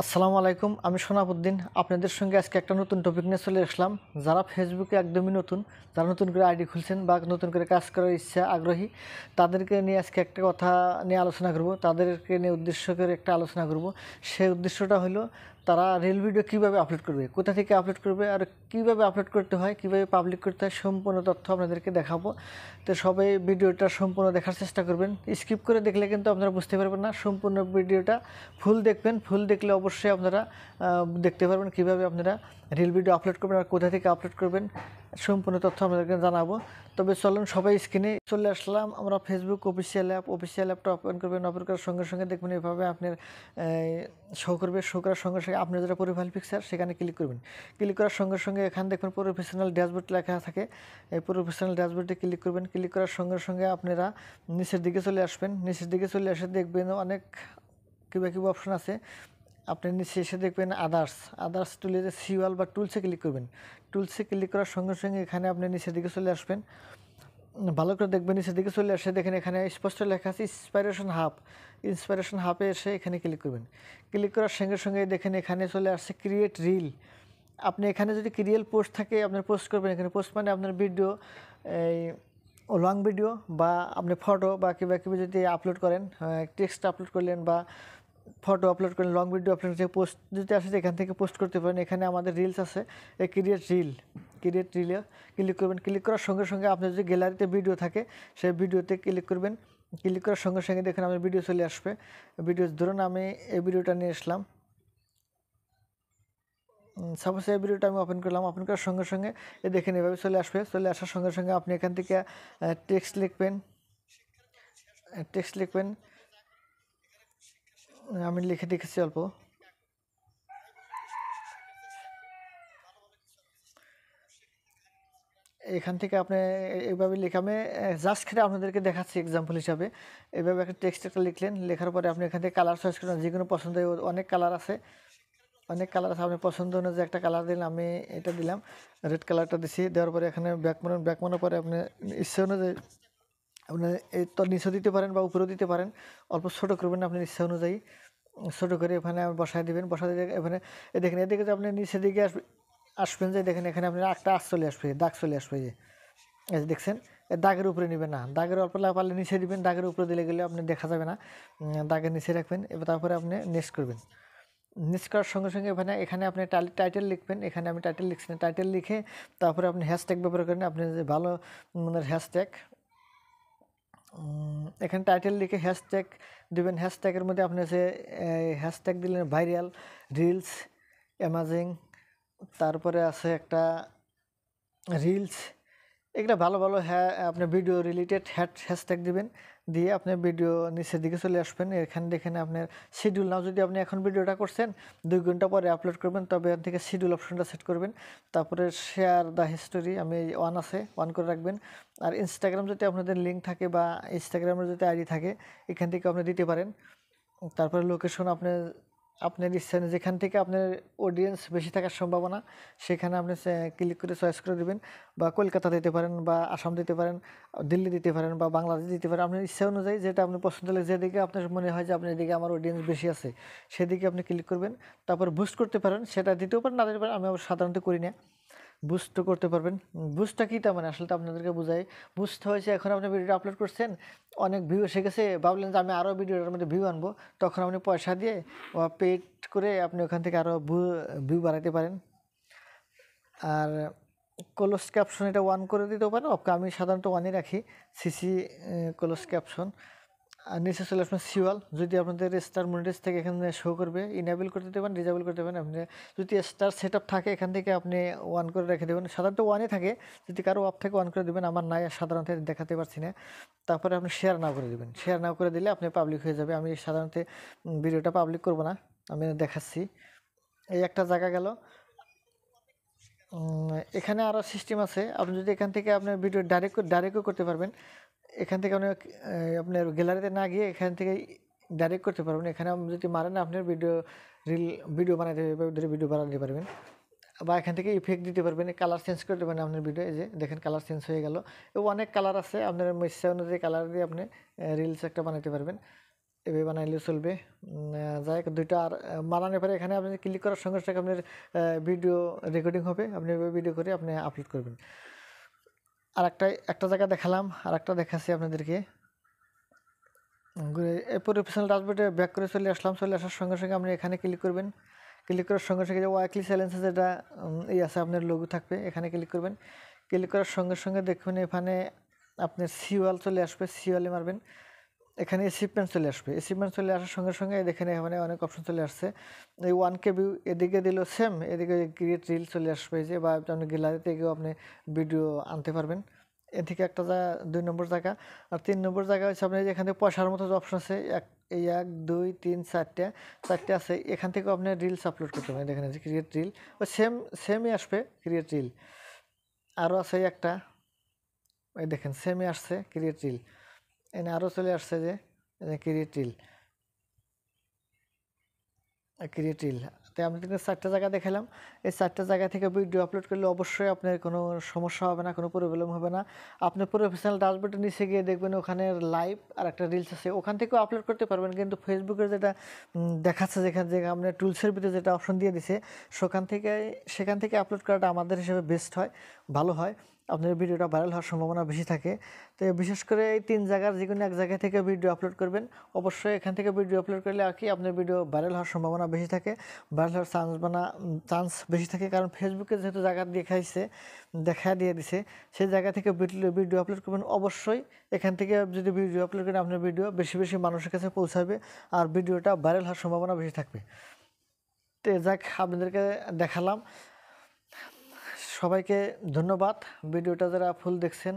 আসসালামু আলাইকুম, আমি সোনাবউদ্দিন। আপনাদের সঙ্গে আজকে একটা নতুন টপিক নিয়ে চলে আসলাম। যারা ফেসবুকে একদমই নতুন, যারা নতুন করে আইডি খুলছেন বা নতুন করে কাজ করার ইচ্ছা আগ্রহী, তাদেরকে নিয়ে আজকে একটা কথা নিয়ে আলোচনা করব। তাদেরকে নিয়ে উদ্দেশ্য করে একটা আলোচনা করব। সেই উদ্দেশ্যটা হলো তারা রিল ভিডিও কীভাবে আপলোড করবে, কোথা থেকে আপলোড করবে, আর কীভাবে আপলোড করতে হয়, কীভাবে পাবলিক করতে হয়, সম্পূর্ণ তথ্য আপনাদেরকে দেখাবো। তো সবাই ভিডিওটা সম্পূর্ণ দেখার চেষ্টা করবেন। স্কিপ করে দেখলে কিন্তু আপনারা বুঝতে পারবেন না। সম্পূর্ণ ভিডিওটা ফুল দেখবেন। ফুল দেখলে অবশ্যই আপনারা দেখতে পারবেন কীভাবে আপনারা রিল ভিডিও আপলোড করবেন আর কোথা থেকে আপলোড করবেন। সম্পূর্ণ তথ্য আপনাদেরকে জানাবো। তবে চলুন, সবাই স্ক্রিনে চলে আসলাম। আমরা ফেসবুক অফিসিয়াল অ্যাপটা ওপেন করবেন। ওপেন করার সঙ্গে সঙ্গে দেখবেন এভাবে আপনার শো করবে। শো করার সঙ্গে সঙ্গে আপনার যেটা প্রোফাইল পিকচার সেখানে ক্লিক করবেন। ক্লিক করার সঙ্গে সঙ্গে এখানে দেখবেন প্রফেশনাল ড্যাশবোর্ড লেখা থাকে। এই প্রফেশনাল ড্যাশবোর্ডে ক্লিক করবেন। ক্লিক করার সঙ্গে সঙ্গে আপনারা নিচের দিকে চলে আসবেন। নিচের দিকে চলে আসে দেখবেন অনেক কিবা অপশন আছে। আপনি নিচে এসে দেখবেন আদার্স টুলে যে সিওয়াল বা টুলসে ক্লিক করবেন। টুলসে ক্লিক করার সঙ্গে সঙ্গে এখানে আপনি নিচের দিকে চলে আসবেন। ভালো করে দেখবেন, নিচের দিকে চলে আসে দেখেন এখানে স্পষ্ট লেখা আছে ইন্সপাইরেশন হাবে এসে এখানে ক্লিক করবেন। ক্লিক করার সঙ্গে সঙ্গে দেখেন এখানে চলে আসছে ক্রিয়েট রিল। আপনি এখানে যদি রিয়েল পোস্ট থাকে আপনার পোস্ট করবেন। এখানে পোস্ট মানে আপনার ভিডিও, এই লং ভিডিও বা আপনি ফটো বা কিবা যদি আপলোড করেন, টেক্সট আপলোড করলেন বা ফটো আপলোড করেন, লং ভিডিও আপলোড করে পোস্ট যদি আসে এখান থেকে পোস্ট করতে পারেন। এখানে আমাদের রিলস আছে, এই ক্রিয়েট রিলে ক্লিক করবেন। ক্লিক করার সঙ্গে সঙ্গে আপনার যদি গ্যালারিতে ভিডিও থাকে সেই ভিডিওতে ক্লিক করবেন। ক্লিক করার সঙ্গে সঙ্গে দেখেন আমার ভিডিও চলে আসবে। ভিডিও ধরুন আমি এই ভিডিওটা নিয়ে আসলাম। সাপোজ এই ভিডিওটা আমি ওপেন করলাম। ওপেন করার সঙ্গে সঙ্গে দেখেন এভাবে চলে আসবে। চলে আসার সঙ্গে সঙ্গে আপনি এখান থেকে টেক্সট লিখবেন। আমি লিখে দেখেছি অল্প। এখান থেকে আপনি এইভাবে লিখে আমি জাস্ট খেলে আপনাদেরকে দেখাচ্ছি এক্সাম্পল হিসাবে। এইভাবে একটা টেক্সট একটা লিখলেন। লেখার পরে আপনি এখান থেকে কালার চয়েস করেন, যে কোনো পছন্দ। অনেক কালার আছে, আপনি পছন্দ অনুযায়ী একটা কালার দিলেন। আমি এটা দিলাম, রেড কালারটা দিছি। দেওয়ার পরে এখানে ব্যাক মারার পরে আপনি ইচ্ছা অনুযায়ী আপনি এই তো নিচেও দিতে পারেন বা উপরেও দিতে পারেন। অল্প ছোটো করবেন আপনার ইচ্ছা অনুযায়ী। ছোটো করে এখানে বসায় দেবেন। বসায় দিয়ে এখানে দেখেন, এদিকে যে আপনি নিচের দিকে আসবেন, যে দেখেন এখানে আপনার একটা দাগ চলে আসবে। এই যে দেখছেন, দাগের উপরে নেবেন না, দাগের অল্প পারলে নিচে দিবেন। দাগের উপরে দিলে গেলে আপনি দেখা যাবে না, দাগের নিচে রাখবেন। এবার তারপরে আপনি নেক্সট করবেন। নেক্সট করার সঙ্গে সঙ্গে এখানে আপনি টাইটেল লিখবেন। এখানে আমি টাইটেল লিখছি, টাইটেল লিখে তারপরে আপনি হ্যাশট্যাগ ব্যবহার করেন। আপনি যে ভালো মানের হ্যাশট্যাগ, এখানে টাইটেল লিখে হ্যাশট্যাগ দেবেন। হ্যাশট্যাগের মধ্যে আপনি যে হ্যাশট্যাগ দিলেন ভাইরাল, রিলস, অ্যামাজিং, তারপরে আছে একটা রিলস। এগুলো ভালো ভালো আপনি ভিডিও রিলেটেড হ্যাশট্যাগ দিবেন। দিয়ে আপনি ভিডিও নিচের দিকে চলে আসবেন। এখানে দেখেন আপনার শিডিউল নাও, যদি আপনি এখন ভিডিওটা করছেন 2 ঘন্টা পরে আপলোড করবেন, তবে এখান থেকে শিডিউল অপশনটা সেট করবেন। তারপরে শেয়ার দ্য হিস্টোরি আমি অন করে রাখবেন। আর ইনস্টাগ্রাম যদি আপনাদের লিঙ্ক থাকে বা ইনস্টাগ্রামের যদি আইডি থাকে এখান থেকে আপনি দিতে পারেন। তারপরে লোকেশন আপনার ইচ্ছা, যেখান থেকে আপনার অডিয়েন্স বেশি থাকার সম্ভাবনা সেখানে আপনি ক্লিক করে চয়েস করে দেবেন। বা কলকাতা দিতে পারেন, বা আসাম দিতে পারেন, দিল্লি দিতে পারেন, বা বাংলাদেশ দিতে পারেন। আপনার ইচ্ছা অনুযায়ী যেটা আপনি পছন্দ হলে, যেদিকে আপনার মনে হয় যে আপনার এদিকে আমার অডিয়েন্স বেশি আছে সেদিকে আপনি ক্লিক করবেন। তারপর বুস্ট করতে পারেন, সেটা দিতেও পারেন না দিতে পারেন। আমি সাধারণত করি না। বুস্ট করতে পারবেন। বুস্টটা কী, তার মানে আসলে তো আপনাদেরকে বোঝাই। বুস্ট হয়েছে, এখন আপনি ভিডিওটা আপলোড করছেন, অনেক ভিউ এসে গেছে, ভাবলেন যে আমি আরও ভিডিওটার মধ্যে ভিউ আনবো, তখন আপনি পয়সা দিয়ে বা পেড করে আপনি ওখান থেকে আরও ভিউ বাড়াতে পারেন। আর ক্লোজ ক্যাপশন এটা অন করে দিতেও পারেন। আমি সাধারণত অনই রাখি, সিসি ক্লোজ ক্যাপশন। আর নিচে চলে আসবেন সিওয়াল, যদি আপনাদের স্টার মনিটাইজ থেকে এখানে শো করবে, ইনেবল করতে দেবেন, ডিজেবল করতে দেবেন। আপনি যদি স্টার সেট আপ থাকে এখান থেকে আপনি অন করে রেখে দেবেন। সাধারণত ওয়ানই থাকে, যদি কারো অফ থেকে অন করে দেবেন। আমার নাই, সাধারণত দেখাতে পারছি না। তারপরে আপনি শেয়ার নাও করে দেবেন। শেয়ার নাও করে দিলে আপনি পাবলিক হয়ে যাবে। আমি সাধারণত ভিডিওটা পাবলিক করব না, আমি দেখাচ্ছি। এই একটা জায়গা গেল। এখানে আরও সিস্টেম আছে। আপনি যদি এখান থেকে আপনার ভিডিও ডাইরেক্টও করতে পারবেন। এখান থেকে আপনি আপনার গ্যালারিতে না গিয়ে এখান থেকে ডাইরেক্ট করতে পারবেন। এখানে যদি মারেন আপনার ভিডিও বানাতে ভিডিও বানাতে পারবেন। বা এখান থেকে ইফেক্ট দিতে পারবেন, কালার চেঞ্জ করে দেবেন আপনার ভিডিও। এই যে দেখেন কালার চেঞ্জ হয়ে গেল। এবং অনেক কালার আছে, আপনার ইচ্ছা অনুযায়ী কালার দিয়ে আপনি রিলস একটা বানাতে পারবেন। এভাবে বানাইলে চলবে। যাই হোক, দুইটা আর বানানোর পরে এখানে আপনি ক্লিক করার সঙ্গে সঙ্গে আপনার ভিডিও রেকর্ডিং হবে, আপনি এভাবে ভিডিও করে আপনি আপলোড করবেন। আর একটা জায়গা দেখালাম, আর একটা দেখাচ্ছি আপনাদেরকে। এই প্রফেশনাল ড্যাশবোর্ডে ব্যাক করে চলে আসলাম। চলে আসার সঙ্গে সঙ্গে আপনি এখানে ক্লিক করবেন। ক্লিক করার সঙ্গে সঙ্গে যে ওয়াইকলি চ্যালেঞ্জে যেটা আছে, আপনার লোগো থাকবে, এখানে ক্লিক করবেন। ক্লিক করার সঙ্গে সঙ্গে দেখবেন এখানে আপনার সিওয়াল চলে আসবে, সিওয়ালে মারবেন। এখানে অ্যাচিভমেন্ট চলে আসবে। অ্যাচিভমেন্ট চলে আসার সঙ্গে সঙ্গে দেখেন এখানে অনেক অপশন চলে আসছে। এই 1K ভিউ এদিকে দিল সেম, এদিকে ক্রিয়েট রিল চলে আসবে যে, বা আপনি গ্যালারি থেকেও আপনি ভিডিও আনতে পারবেন। এদিকে একটা জায়গা, 2 নম্বর জায়গা। আর 3 নম্বর জায়গা হচ্ছে আপনি এখানে পয়সার মতো যে অপশন আছে, 1 2 3 4টে আছে। এখান থেকেও আপনি রিলস আপলোড করতে পারেন। দেখেন যে ক্রিয়েট রিল, ও সেমই আসবে ক্রিয়েট রিল। আরও আছে একটা, এই দেখেন সেমই আসছে ক্রিয়েট রিল। এনে আরও চলে আসছে যে ক্রিয়েট রিল, ক্রিয়েট রিল। তো আমি কিন্তু 4টা জায়গা দেখালাম। এই 4টা জায়গা থেকে ভিডিও আপলোড করলে অবশ্যই আপনার কোনো সমস্যা হবে না, কোনো প্রবলেম হবে না। আপনি প্রফেশনাল ড্যাশবোর্ডের নিচে গিয়ে দেখবেন ওখানে লাইভ আর একটা রিলস আছে, ওখান থেকেও আপলোড করতে পারবেন। কিন্তু ফেসবুকের যেটা দেখাচ্ছে, যেখানে যে আপনার টুলসের ভিতরে যেটা অপশন দিয়ে দিছে, সেখান থেকে আপলোড করাটা আমাদের হিসেবে বেস্ট হয়, ভালো হয়। আপনার ভিডিওটা ভাইরাল হওয়ার সম্ভাবনা বেশি থাকে। তো বিশেষ করে এই 3 জায়গার যে কোনো এক জায়গা থেকে ভিডিও আপলোড করবেন। অবশ্যই এখান থেকে ভিডিও আপলোড করলে আর কি আপনার ভিডিও ভাইরাল হওয়ার সম্ভাবনা বেশি থাকে, ভাইরাল হওয়ার চান্স বেশি থাকে। কারণ ফেসবুকে যেহেতু জায়গা দেখা দিয়ে দিছে, সেই জায়গা থেকে ভিডিও আপলোড করবেন। অবশ্যই এখান থেকে যদি ভিডিও আপলোড করেন, আপনার ভিডিও বেশি বেশি মানুষের কাছে পৌঁছাবে আর ভিডিওটা ভাইরাল হওয়ার সম্ভাবনা বেশি থাকবে। তো যাক, আপনাদেরকে দেখালাম। সবাইকে ধন্যবাদ। ভিডিওটা যারা ফুল দেখছেন